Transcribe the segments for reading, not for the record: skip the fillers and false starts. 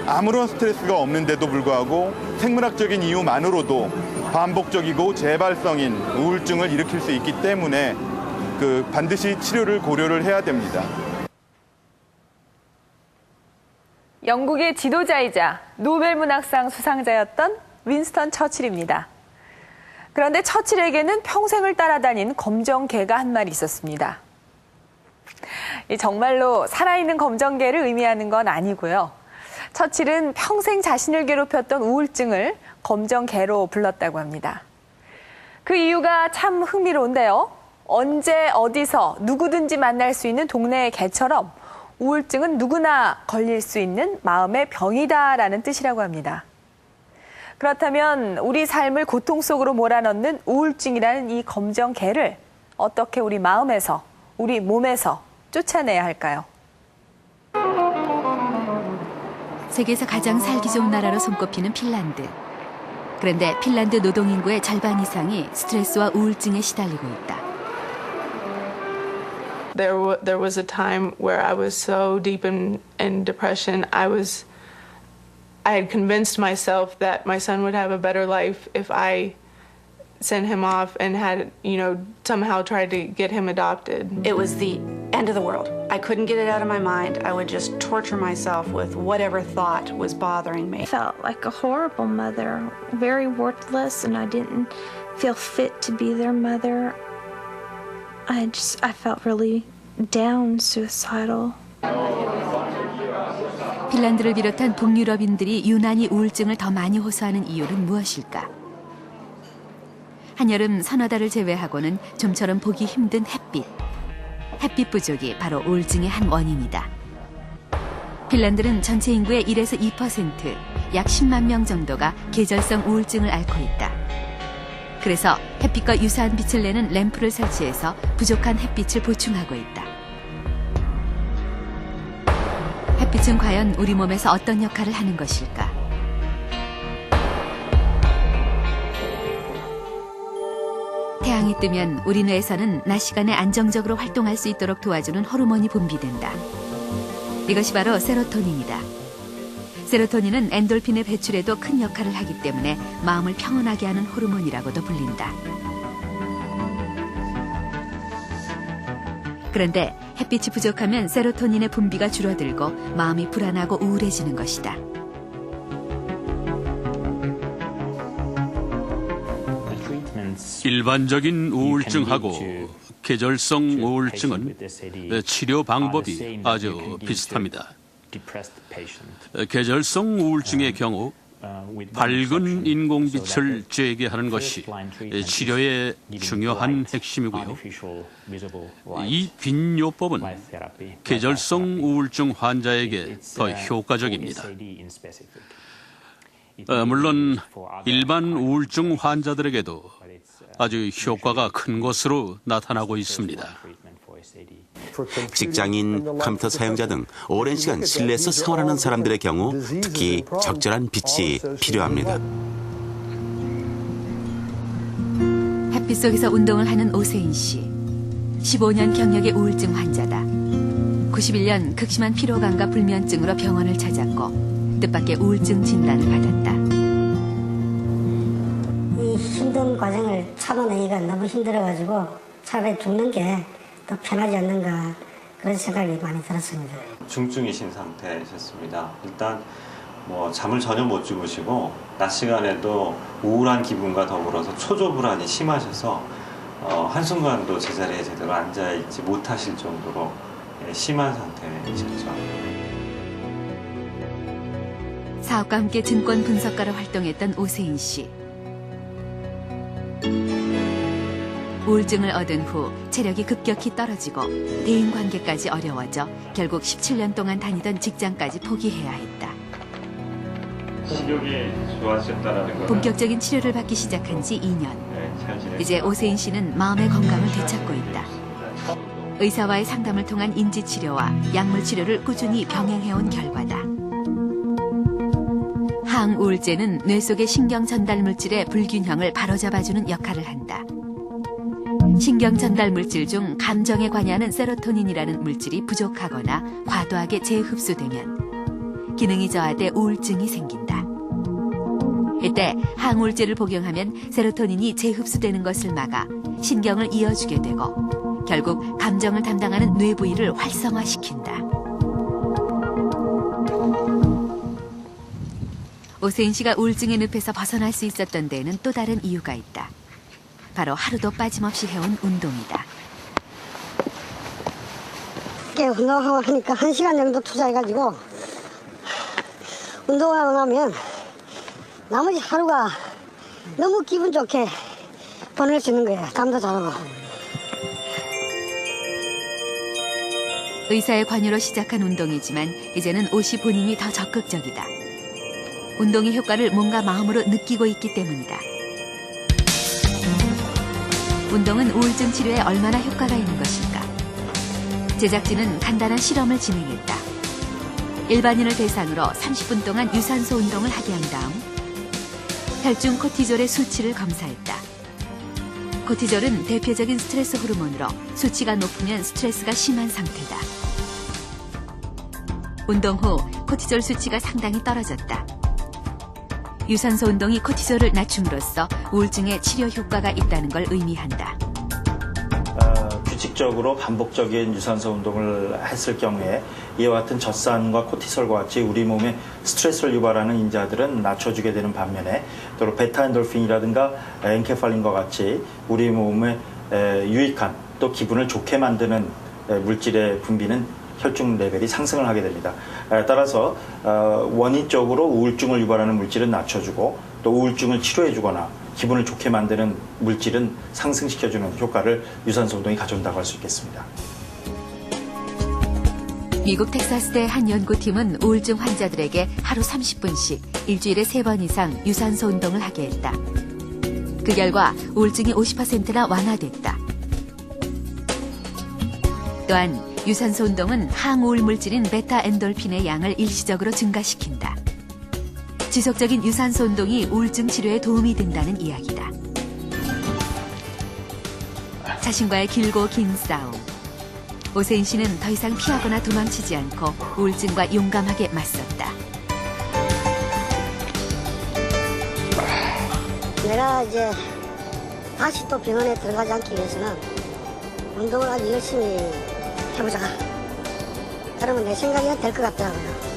아무런 스트레스가 없는데도 불구하고 생물학적인 이유만으로도 반복적이고 재발성인 우울증을 일으킬 수 있기 때문에 반드시 치료를 고려를 해야 됩니다. 영국의 지도자이자 노벨문학상 수상자였던 윈스턴 처칠입니다. 그런데 처칠에게는 평생을 따라다닌 검정개가 한 마리 있었습니다. 정말로 살아있는 검정개를 의미하는 건 아니고요. 처칠은 평생 자신을 괴롭혔던 우울증을 검정개로 불렀다고 합니다. 그 이유가 참 흥미로운데요. 언제 어디서 누구든지 만날 수 있는 동네의 개처럼 우울증은 누구나 걸릴 수 있는 마음의 병이다라는 뜻이라고 합니다. 그렇다면 우리 삶을 고통 속으로 몰아넣는 우울증이라는 이 검정개를 어떻게 우리 마음에서, 우리 몸에서 쫓아내야 할까요? 세계에서 가장 살기 좋은 나라로 손꼽히는 핀란드. 그런데 핀란드 노동인구의 절반 이상이 스트레스와 우울증에 시달리고 있다. There was a time where I was so deep in depression. I had convinced myself that my son would have a better life if I sent him off and had, somehow tried to get him adopted. It was the end of the world. I couldn't get it out of my mind. I would just torture myself with whatever thought was bothering me. I felt like a horrible mother, very worthless, and I didn't feel fit to be their mother. I felt really down, suicidal. 핀란드를 비롯한 북유럽인들이 유난히 우울증을 더 많이 호소하는 이유는 무엇일까? 한여름 서너 달을 제외하고는 좀처럼 보기 힘든 햇빛. 햇빛 부족이 바로 우울증의 한 원인이다. 핀란드는 전체 인구의 1에서 2%, 약 10만 명 정도가 계절성 우울증을 앓고 있다. 그래서 햇빛과 유사한 빛을 내는 램프를 설치해서 부족한 햇빛을 보충하고 있다. 햇빛은 과연 우리 몸에서 어떤 역할을 하는 것일까? 태양이 뜨면 우리 뇌에서는 낮 시간에 안정적으로 활동할 수 있도록 도와주는 호르몬이 분비된다. 이것이 바로 세로토닌이다. 세로토닌은 엔돌핀의 배출에도 큰 역할을 하기 때문에 마음을 평온하게 하는 호르몬이라고도 불린다. 그런데 햇빛이 부족하면 세로토닌의 분비가 줄어들고 마음이 불안하고 우울해지는 것이다. 일반적인 우울증하고 계절성 우울증은 치료 방법이 아주 비슷합니다. 계절성 우울증의 경우 밝은 인공빛을 쬐게 하는 것이 치료의 중요한 핵심이고요. 이 빛요법은 계절성 우울증 환자에게 더 효과적입니다. 물론 일반 우울증 환자들에게도 아주 효과가 큰 것으로 나타나고 있습니다. 직장인, 컴퓨터 사용자 등 오랜 시간 실내에서 생활하는 사람들의 경우 특히 적절한 빛이 필요합니다. 햇빛 속에서 운동을 하는 오세인 씨. 15년 경력의 우울증 환자다. 91년 극심한 피로감과 불면증으로 병원을 찾았고 뜻밖의 우울증 진단을 받았다. 이 힘든 과정을 참아내기가 너무 힘들어가지고 차라리 죽는 게 더 편하지 않는가 그런 생각이 많이 들었습니다. 중증이신 상태셨습니다. 일단 잠을 전혀 못 주무시고 낮 시간에도 우울한 기분과 더불어서 초조불안이 심하셔서 한순간도 제자리에 제대로 앉아있지 못하실 정도로 심한 상태이셨죠. 사업과 함께 증권 분석가로 활동했던 오세인 씨. 우울증을 얻은 후 체력이 급격히 떨어지고 대인관계까지 어려워져 결국 17년 동안 다니던 직장까지 포기해야 했다. 시력이 좋아지셨다는 건 본격적인 치료를 받기 시작한 지 2년. 이제 오세인 씨는 마음의 건강을 되찾고 있다. 의사와의 상담을 통한 인지치료와 약물치료를 꾸준히 병행해온 결과다. 항우울제는 뇌 속의 신경 전달 물질의 불균형을 바로잡아주는 역할을 한다. 신경 전달 물질 중 감정에 관여하는 세로토닌이라는 물질이 부족하거나 과도하게 재흡수되면 기능이 저하돼 우울증이 생긴다. 이때 항우울제를 복용하면 세로토닌이 재흡수되는 것을 막아 신경을 이어주게 되고 결국 감정을 담당하는 뇌 부위를 활성화시킨다. 오세인 씨가 우울증의 늪에서 벗어날 수 있었던 데에는 또 다른 이유가 있다. 바로 하루도 빠짐없이 해온 운동이다. 운동하고 하니까 1시간 정도 투자해가지고 운동하고 나면 나머지 하루가 너무 기분 좋게 보낼 수 있는 거예요. 잠도 잘하고. 의사의 관여로 시작한 운동이지만 이제는 오 씨 본인이 더 적극적이다. 운동의 효과를 몸과 마음으로 느끼고 있기 때문이다. 운동은 우울증 치료에 얼마나 효과가 있는 것일까? 제작진은 간단한 실험을 진행했다. 일반인을 대상으로 30분 동안 유산소 운동을 하게 한 다음 혈중 코티졸의 수치를 검사했다. 코티졸은 대표적인 스트레스 호르몬으로 수치가 높으면 스트레스가 심한 상태다. 운동 후 코티졸 수치가 상당히 떨어졌다. 유산소 운동이 코티졸을 낮춤으로써 우울증에 치료 효과가 있다는 걸 의미한다. 규칙적으로 반복적인 유산소 운동을 했을 경우에 이와 같은 젖산과 코티솔과 같이 우리 몸에 스트레스를 유발하는 인자들은 낮춰주게 되는 반면에 또 베타엔돌핀이라든가 엔케팔린과 같이 우리 몸에 유익한 또 기분을 좋게 만드는 물질의 분비는 혈중 레벨이 상승을 하게 됩니다. 따라서 원인적으로 우울증을 유발하는 물질은 낮춰주고 또 우울증을 치료해주거나 기분을 좋게 만드는 물질은 상승시켜주는 효과를 유산소 운동이 가져온다고 할 수 있겠습니다. 미국 텍사스대 한 연구팀은 우울증 환자들에게 하루 30분씩 일주일에 3번 이상 유산소 운동을 하게 했다. 그 결과 우울증이 50%나 완화됐다. 또한 유산소 운동은 항우울 물질인 베타엔돌핀의 양을 일시적으로 증가시킨다. 지속적인 유산소 운동이 우울증 치료에 도움이 된다는 이야기다. 자신과의 길고 긴 싸움. 오세인 씨는 더 이상 피하거나 도망치지 않고 우울증과 용감하게 맞섰다. 내가 이제 다시 또 병원에 들어가지 않기 위해서는 운동을 아주 열심히 해보자. 그러면 내 생각이 될 것 같더라고요.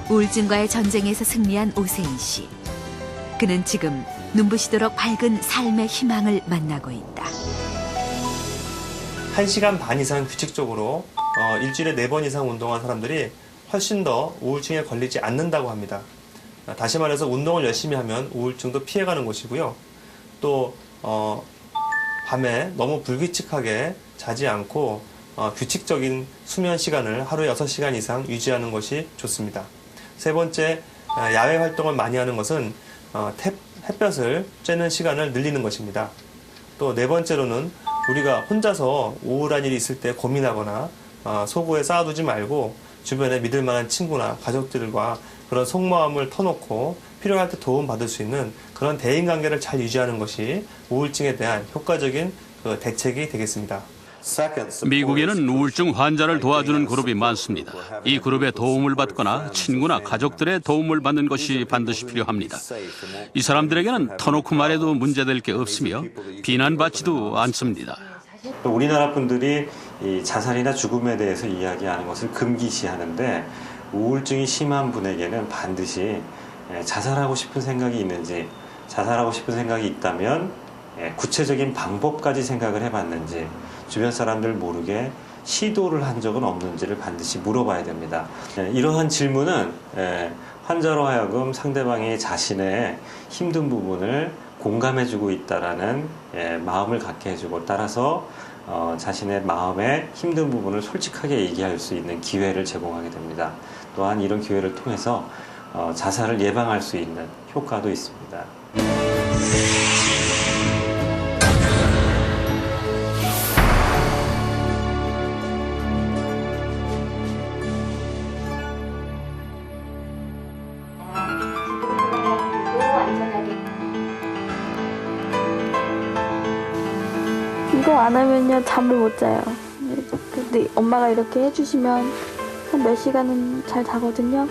우울증과의 전쟁에서 승리한 오세인 씨. 그는 지금 눈부시도록 밝은 삶의 희망을 만나고 있다. 1시간 반 이상 규칙적으로 일주일에 4번 이상 운동한 사람들이 훨씬 더 우울증에 걸리지 않는다고 합니다. 다시 말해서 운동을 열심히 하면 우울증도 피해가는 것이고요. 또 밤에 너무 불규칙하게 자지 않고 규칙적인 수면 시간을 하루에 6시간 이상 유지하는 것이 좋습니다. 세 번째, 야외 활동을 많이 하는 것은 햇볕을 쬐는 시간을 늘리는 것입니다. 또 네 번째로는 우리가 혼자서 우울한 일이 있을 때 고민하거나 속으에 쌓아두지 말고 주변에 믿을 만한 친구나 가족들과 그런 속마음을 터놓고 필요할 때 도움받을 수 있는 그런 대인관계를 잘 유지하는 것이 우울증에 대한 효과적인 대책이 되겠습니다. 미국에는 우울증 환자를 도와주는 그룹이 많습니다. 이 그룹의 도움을 받거나 친구나 가족들의 도움을 받는 것이 반드시 필요합니다. 이 사람들에게는 터놓고 말해도 문제될 게 없으며 비난받지도 않습니다. 또 우리나라 분들이 이 자살이나 죽음에 대해서 이야기하는 것을 금기시하는데 우울증이 심한 분에게는 반드시 자살하고 싶은 생각이 있는지, 자살하고 싶은 생각이 있다면 구체적인 방법까지 생각을 해봤는지, 주변 사람들 모르게 시도를 한 적은 없는지를 반드시 물어봐야 됩니다. 이러한 질문은 환자로 하여금 상대방이 자신의 힘든 부분을 공감해주고 있다라는 마음을 갖게 해주고, 따라서 자신의 마음의 힘든 부분을 솔직하게 얘기할 수 있는 기회를 제공하게 됩니다. 또한 이런 기회를 통해서 자살을 예방할 수 있는 효과도 있습니다. 이거 안 하면요 잠을 못 자요. 근데 엄마가 이렇게 해주시면 한 몇 시간은 잘 자거든요.